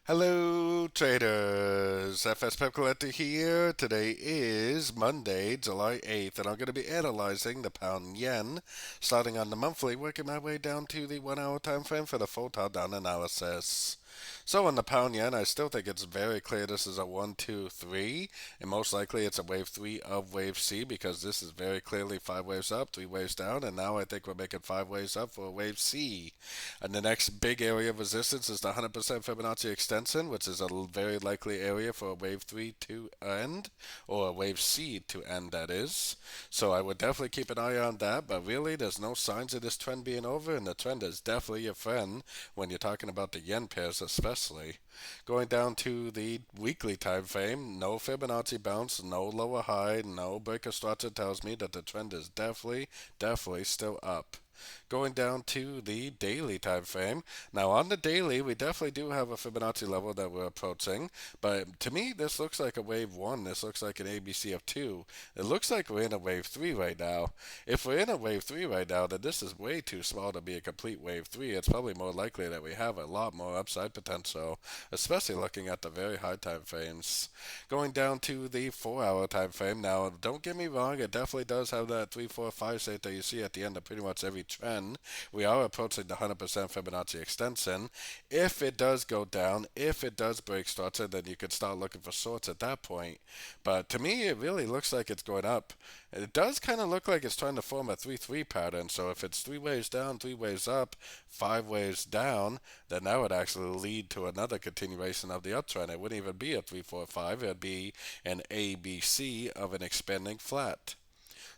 Hello, traders. FX Pip Collector here. Today is Monday, July 8th, and I'm going to be analyzing the pound yen, starting on the monthly, working my way down to the 1 hour time frame for the full top down analysis. So on the pound yen, I still think it's very clear this is a 1, 2, 3, and most likely it's a wave 3 of wave C because this is very clearly 5 waves up, 3 waves down, and now I think we're making 5 waves up for a wave C. And the next big area of resistance is the 100% Fibonacci extension, which is a very likely area for a wave 3 to end, or a wave C to end, that is. So I would definitely keep an eye on that, but really there's no signs of this trend being over, and the trend is definitely your friend when you're talking about the yen pairs especially. Going down to the weekly time frame, no Fibonacci bounce, no lower high, no break of structure tells me that the trend is definitely still up. Going down to the daily time frame. Now on the daily, we definitely do have a Fibonacci level that we're approaching, but to me this looks like a wave 1. This looks like an ABC of 2. It looks like we're in a wave 3 right now. If we're in a wave 3 right now, then this is way too small to be a complete wave 3. It's probably more likely that we have a lot more upside potential, especially looking at the very high time frames. Going down to the 4 hour time frame. Now don't get me wrong, it definitely does have that 3, 4, 5 state that you see at the end of pretty much every trend. We are approaching the 100% Fibonacci extension. If it does go down, if it does break structure, then you could start looking for shorts at that point. But to me, it really looks like it's going up. It does kind of look like it's trying to form a 3-3 pattern. So if it's 3 waves down, 3 waves up, 5 waves down, then that would actually lead to another continuation of the uptrend. It wouldn't even be a 3-4-5. It'd be an ABC of an expanding flat.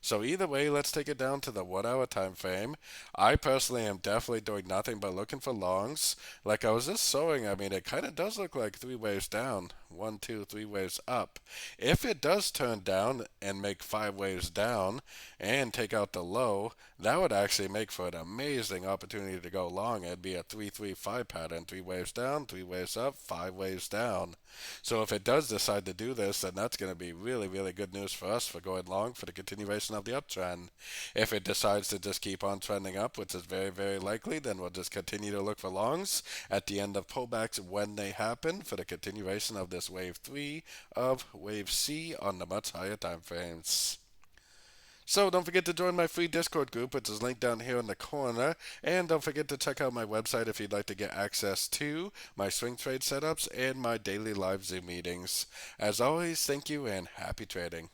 So either way, let's take it down to the 1 hour time frame. I personally am definitely doing nothing but looking for longs. Like I was just showing, I mean, it kind of does look like 3 waves down. 1, 2, 3 waves up. If it does turn down and make 5 waves down and take out the low, that would actually make for an amazing opportunity to go long. It'd be a 3-3-5 pattern. 3 waves down, 3 waves up, 5 waves down. So if it does decide to do this, then that's going to be really good news for us for going long for the continuation of the uptrend. If it decides to just keep on trending up, which is very likely, then we'll just continue to look for longs at the end of pullbacks when they happen for the continuation of this wave 3 of wave C on the much higher time frames. So don't forget to join my free Discord group, which is linked down here in the corner. And don't forget to check out my website if you'd like to get access to my swing trade setups and my daily live Zoom meetings. As always, thank you and happy trading.